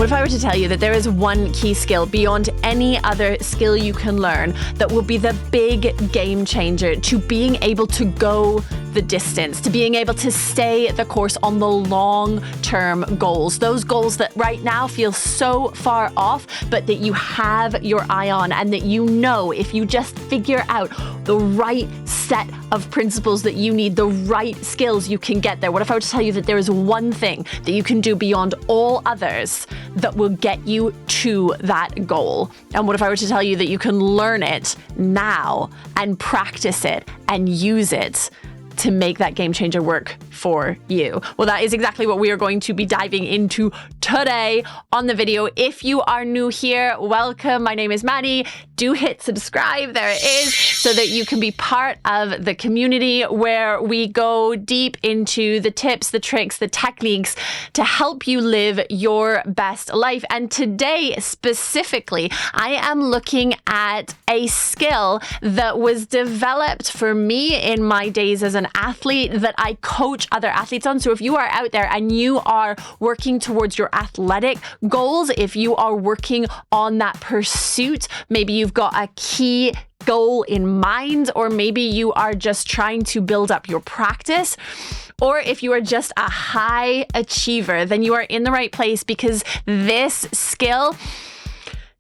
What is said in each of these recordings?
if I were to tell you that there is one key skill beyond any other skill you can learn that will be the big game changer to being able to go the distance, to being able to stay the course on the long-term goals, those goals that right now feel so far off, but that you have your eye on, and that you know if you just figure out the right set of principles that you need, the right skills, you can get there. What if I were to tell you that there is one thing that you can do beyond all others that will get you to that goal? And what if I were to tell you that you can learn it now and practice it and use it to make that game changer work for you? Well, that is exactly what we are going to be diving into today on the video. If you are new here, welcome. My name is Maddie. Do hit subscribe, there it is, so that you can be part of the community where we go deep into the tips, the tricks, the techniques to help you live your best life. And today specifically, I am looking at a skill that was developed for me in my days as an athlete that I coach other athletes on. So if you are out there and you are working towards your athletic goals, if you are working on that pursuit, maybe you've got a key goal in mind, or maybe you are just trying to build up your practice, or if you are just a high achiever, then you are in the right place, because this skill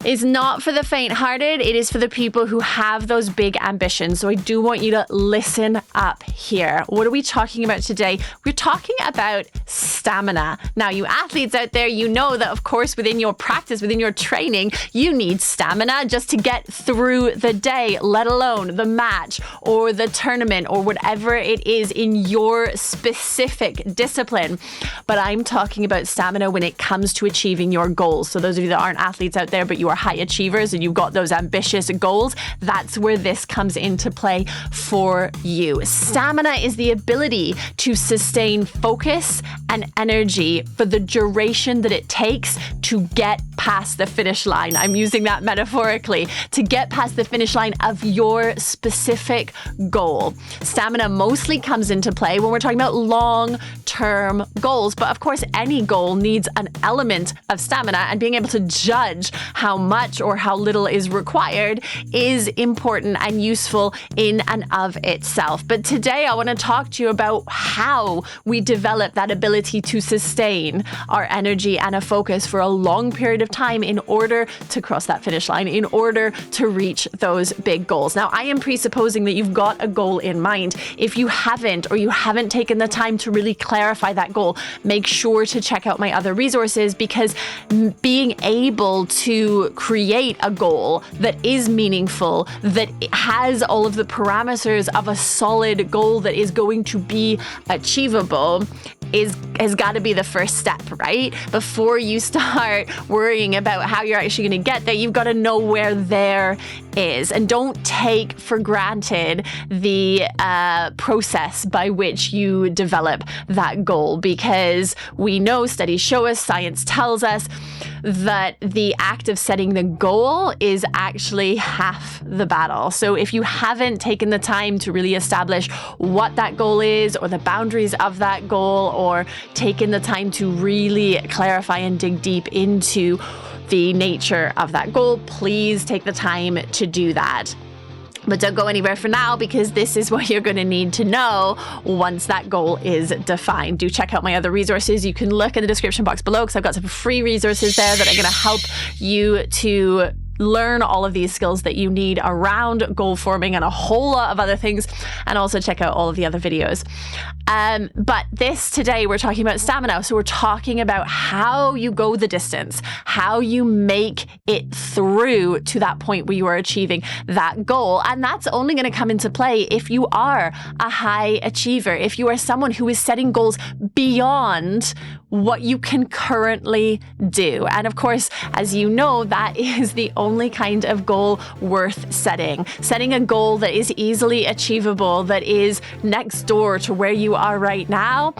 is not for the faint-hearted. It is for the people who have those big ambitions. So I do want you to listen up here. What are we talking about today? We're talking about stamina. Now, you athletes out there, you know that, of course, within your practice, within your training, you need stamina just to get through the day, let alone the match or the tournament or whatever it is in your specific discipline. But I'm talking about stamina when it comes to achieving your goals. So those of you that aren't athletes out there, but you are high achievers and you've got those ambitious goals, that's where this comes into play for you. Stamina is the ability to sustain focus and energy for the duration that it takes to get past the finish line. I'm using that metaphorically, to get past the finish line of your specific goal. Stamina mostly comes into play when we're talking about long-term goals, but of course any goal needs an element of stamina, and being able to judge how much or how little is required is important and useful in and of itself. But today I want to talk to you about how we develop that ability to sustain our energy and a focus for a long period of time in order to cross that finish line, in order to reach those big goals. Now, I am presupposing that you've got a goal in mind. If you haven't, or you haven't taken the time to really clarify that goal, make sure to check out my other resources, because being able to create a goal that is meaningful, that has all of the parameters of a solid goal that is going to be achievable, has got to be the first step, right? Before you start worrying about how you're actually going to get there, you've got to know where there is. And don't take for granted the process by which you develop that goal, because we know, studies show us, science tells us that the act of setting the goal is actually half the battle. So if you haven't taken the time to really establish what that goal is, or the boundaries of that goal, or taken the time to really clarify and dig deep into the nature of that goal, please take the time to do that. But don't go anywhere for now, because this is what you're going to need to know once that goal is defined. Do check out my other resources. You can look in the description box below, because I've got some free resources there that are going to help you to learn all of these skills that you need around goal forming and a whole lot of other things, and also check out all of the other videos. But today we're talking about stamina. So we're talking about how you go the distance, how you make it through to that point where you are achieving that goal. And that's only going to come into play if you are a high achiever, if you are someone who is setting goals beyond what you can currently do. And of course, as you know, that is the only kind of goal worth setting. Setting a goal that is easily achievable, that is next door to where you are right now,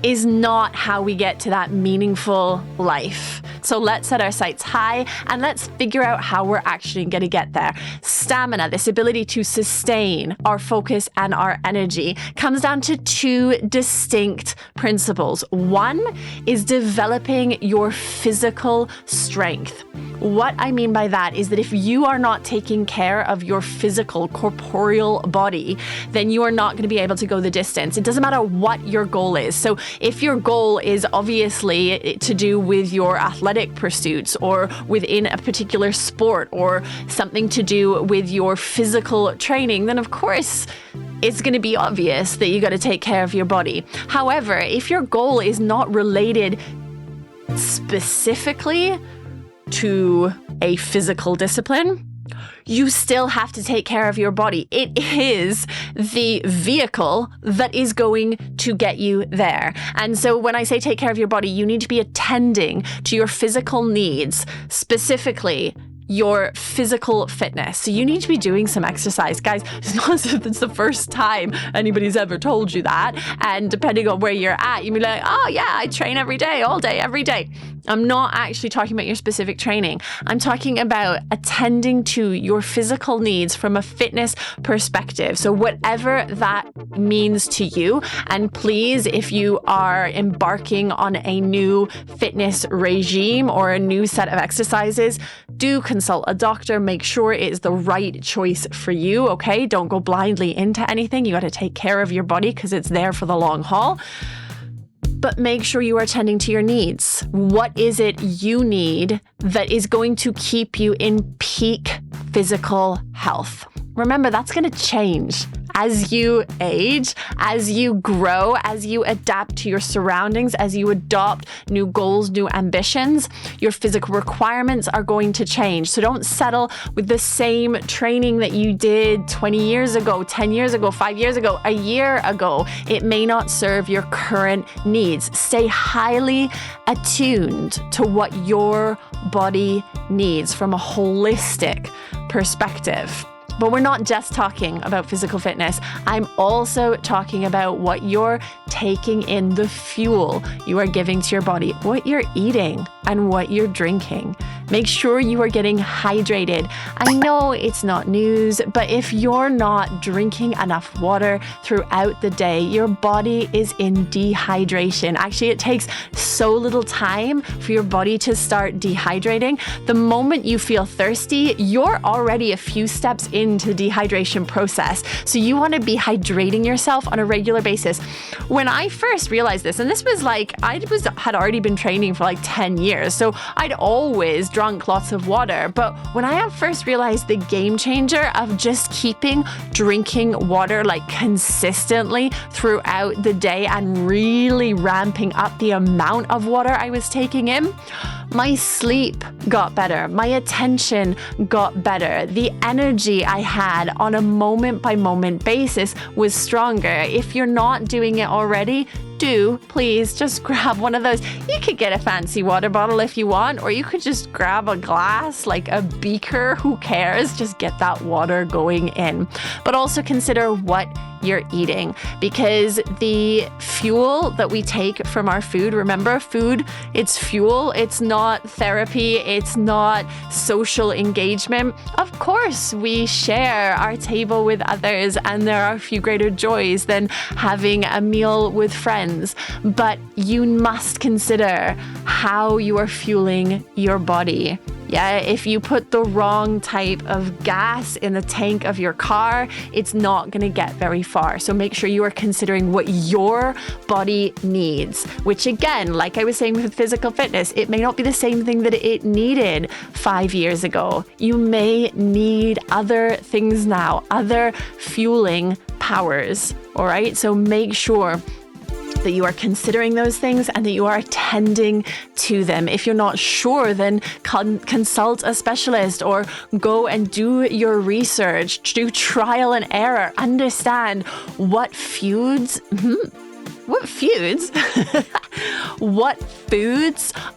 is not how we get to that meaningful life. So let's set our sights high and let's figure out how we're actually going to get there. Stamina, this ability to sustain our focus and our energy, comes down to two distinct principles. One is developing your physical strength. What I mean by that is that if you are not taking care of your physical, corporeal body, then you are not going to be able to go the distance. It doesn't matter what your goal is. So if your goal is obviously to do with your athletic pursuits or within a particular sport or something to do with your physical training, then of course it's going to be obvious that you got to take care of your body. However, if your goal is not related specifically to a physical discipline, you still have to take care of your body. It is the vehicle that is going to get you there. And so when I say take care of your body, you need to be attending to your physical needs, specifically your physical fitness. So you need to be doing some exercise. Guys, it's not as if it's the first time anybody's ever told you that. And depending on where you're at, you may be like, oh yeah, I train every day, all day, every day. I'm not actually talking about your specific training. I'm talking about attending to your physical needs from a fitness perspective. So whatever that means to you, and please, if you are embarking on a new fitness regime or a new set of exercises, do consult a doctor. Make sure it is the right choice for you, okay? Don't go blindly into anything. You got to take care of your body because it's there for the long haul. But make sure you are tending to your needs. What is it you need that is going to keep you in peak physical health? Remember, that's going to change as you age, as you grow, as you adapt to your surroundings, as you adopt new goals, new ambitions. Your physical requirements are going to change. So don't settle with the same training that you did 20 years ago, 10 years ago, 5 years ago, a year ago. It may not serve your current needs. Stay highly attuned to what your body needs from a holistic perspective. But we're not just talking about physical fitness. I'm also talking about what you're taking in, the fuel you are giving to your body, what you're eating and what you're drinking. Make sure you are getting hydrated. I know it's not news, but if you're not drinking enough water throughout the day, your body is in dehydration. Actually, it takes so little time for your body to start dehydrating. The moment you feel thirsty, you're already a few steps into the dehydration process. So you want to be hydrating yourself on a regular basis. When I first realized this, and this was like, had already been training for like 10 years, so I'd always drunk lots of water. But when I first realized the game changer of just keeping drinking water like consistently throughout the day and really ramping up the amount of water I was taking in, my sleep got better. My attention got better. The energy I had on a moment by moment basis was stronger. If you're not doing it already, do please just grab one of those. You could get a fancy water bottle if you want, or you could just grab a glass, like a beaker, who cares? Just get that water going in. But also consider what you're eating, because the fuel that we take from our food, remember, food, it's fuel, it's not therapy, it's not social engagement. Of course, we share our table with others, and there are a few greater joys than having a meal with friends, but you must consider how you are fueling your body. Yeah, if you put the wrong type of gas in the tank of your car, it's not going to get very far. So make sure you are considering what your body needs, which again, like I was saying with physical fitness, it may not be the same thing that it needed 5 years ago. You may need other things now, other fueling powers. All right. So make sure that you are considering those things and that you are attending to them. If you're not sure, then consult a specialist or go and do your research, do trial and error, understand what foods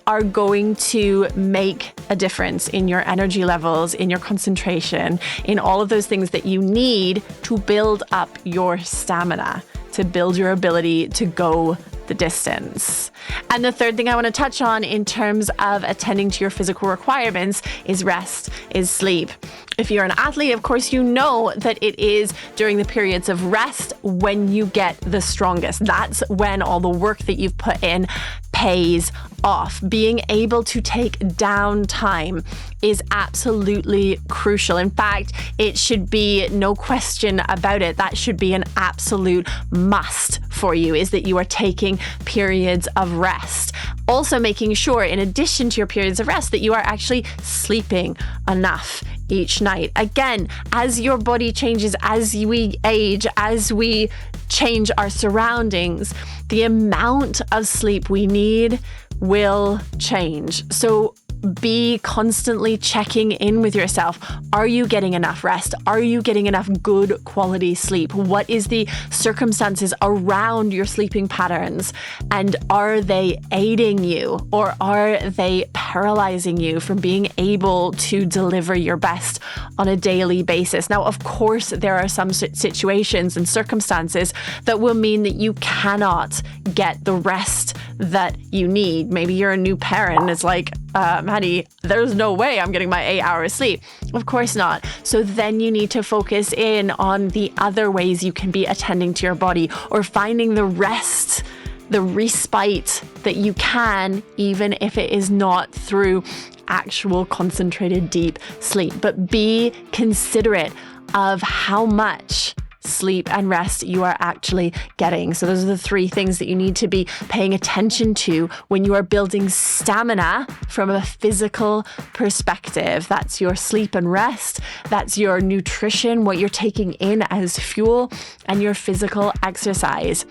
are going to make a difference in your energy levels, in your concentration, in all of those things that you need to build up your stamina, to build your ability to go the distance. And the third thing I want to touch on in terms of attending to your physical requirements is rest, is sleep. If you're an athlete, of course, you know that it is during the periods of rest when you get the strongest. That's when all the work that you've put in pays off. Being able to take downtime is absolutely crucial. In fact, it should be no question about it. That should be an absolute must for you, is that you are taking periods of rest. Also making sure, in addition to your periods of rest, that you are actually sleeping enough each night. Again, as your body changes, as we age, as we change our surroundings, the amount of sleep we need will change. So be constantly checking in with yourself. Are you getting enough rest? Are you getting enough good quality sleep? What is the circumstances around your sleeping patterns? And are they aiding you, or are they paralyzing you from being able to deliver your best on a daily basis? Now, of course, there are some situations and circumstances that will mean that you cannot get the rest that you need. Maybe you're a new parent and it's like, Maddie, there's no way I'm getting my 8 hours sleep. Of course not. So then you need to focus in on the other ways you can be attending to your body, or finding the rest, the respite that you can, even if it is not through actual concentrated deep sleep. But be considerate of how much sleep and rest you are actually getting. So those are the three things that you need to be paying attention to when you are building stamina from a physical perspective. That's your sleep and rest. That's your nutrition, what you're taking in as fuel, and your physical exercise.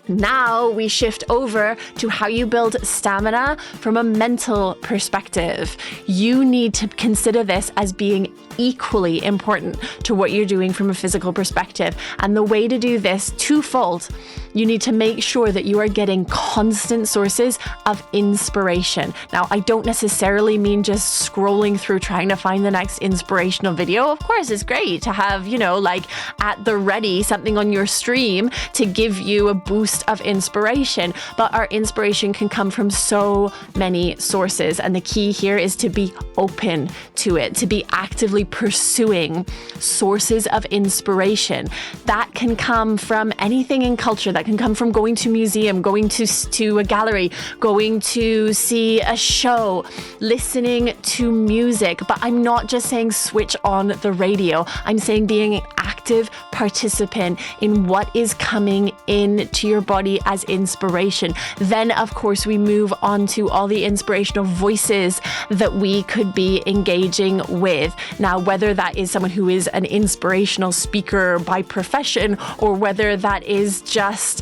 Now we shift over to how you build stamina from a mental perspective. You need to consider this as being equally important to what you're doing from a physical perspective. And the way to do this, twofold. You need to make sure that you are getting constant sources of inspiration. Now, I don't necessarily mean just scrolling through trying to find the next inspirational video. Of course, it's great to have, like at the ready, something on your stream to give you a boost of inspiration. But our inspiration can come from so many sources. And the key here is to be open to it, to be actively pursuing sources of inspiration. That can come from anything in culture. That can come from going to a museum, going to a gallery, going to see a show, listening to music. But I'm not just saying switch on the radio. I'm saying being an active participant in what is coming into your body as inspiration. Then, of course, we move on to all the inspirational voices that we could be engaging with. Now, whether that is someone who is an inspirational speaker by profession, or whether that is just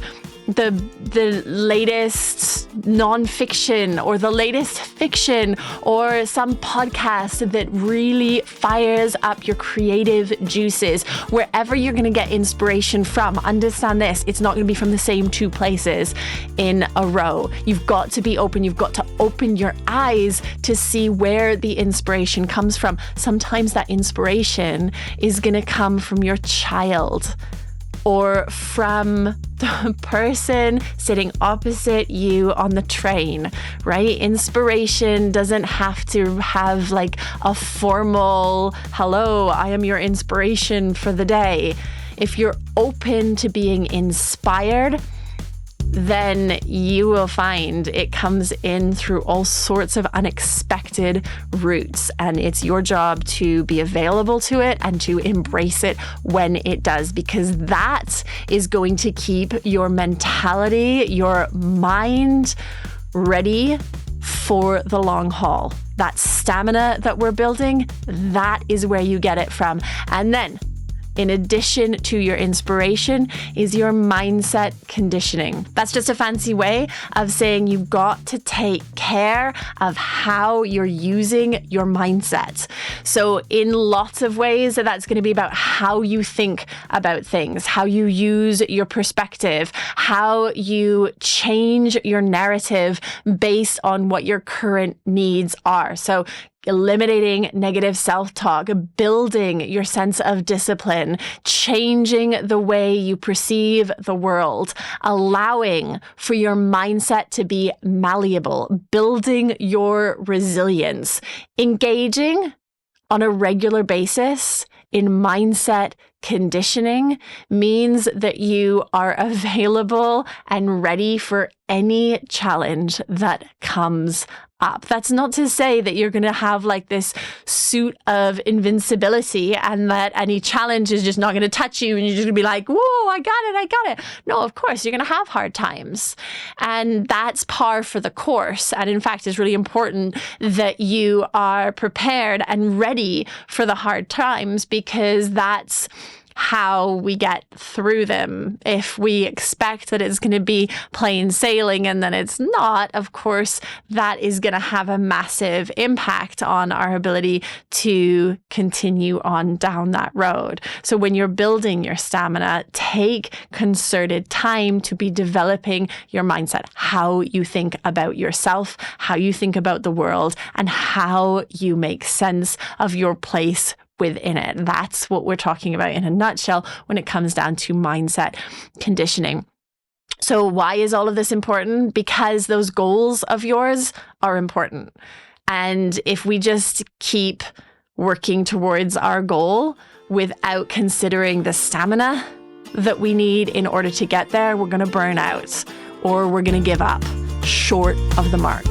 the latest nonfiction or the latest fiction, or some podcast that really fires up your creative juices. Wherever you're going to get inspiration from, understand this, it's not going to be from the same two places in a row. You've got to be open. You've got to open your eyes to see where the inspiration comes from. Sometimes that inspiration is going to come from your child, or from the person sitting opposite you on the train, right? Inspiration doesn't have to have like a formal, hello, I am your inspiration for the day. If you're open to being inspired, then you will find it comes in through all sorts of unexpected routes. And it's your job to be available to it and to embrace it when it does, because that is going to keep your mentality, your mind ready for the long haul. That stamina that we're building, that is where you get it from. And then, in addition to your inspiration, is your mindset conditioning. That's just a fancy way of saying you've got to take care of how you're using your mindset. So in lots of ways, that's going to be about how you think about things, how you use your perspective, how you change your narrative based on what your current needs are. So eliminating negative self-talk, building your sense of discipline, changing the way you perceive the world, allowing for your mindset to be malleable, building your resilience, engaging on a regular basis in mindset conditioning means that you are available and ready for any challenge that comes up. That's not to say that you're going to have like this suit of invincibility and that any challenge is just not going to touch you and you're just going to be like, whoa, I got it. No, of course, you're going to have hard times. And that's par for the course. And in fact, it's really important that you are prepared and ready for the hard times, because that's how we get through them. If we expect that it's going to be plain sailing and then it's not, of course, that is going to have a massive impact on our ability to continue on down that road. So when you're building your stamina, take concerted time to be developing your mindset, how you think about yourself, how you think about the world, and how you make sense of your place within it. That's what we're talking about in a nutshell when it comes down to mindset conditioning. So why is all of this important? Because those goals of yours are important. And if we just keep working towards our goal without considering the stamina that we need in order to get there, we're going to burn out or we're going to give up short of the mark.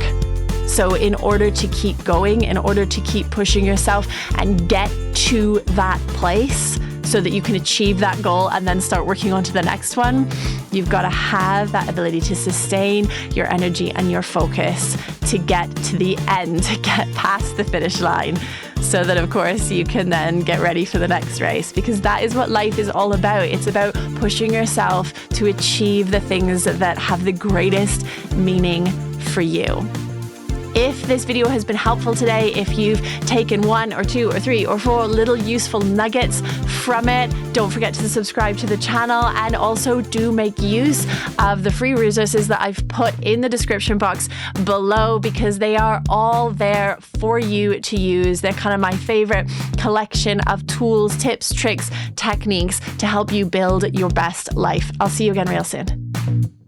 So in order to keep going, in order to keep pushing yourself and get to that place so that you can achieve that goal and then start working on to the next one, you've got to have that ability to sustain your energy and your focus to get to the end, to get past the finish line, so that, of course, you can then get ready for the next race, because that is what life is all about. It's about pushing yourself to achieve the things that have the greatest meaning for you. If this video has been helpful today, if you've taken 1 or 2 or 3 or 4 little useful nuggets from it, don't forget to subscribe to the channel, and also do make use of the free resources that I've put in the description box below, because they are all there for you to use. They're kind of my favorite collection of tools, tips, tricks, techniques to help you build your best life. I'll see you again real soon.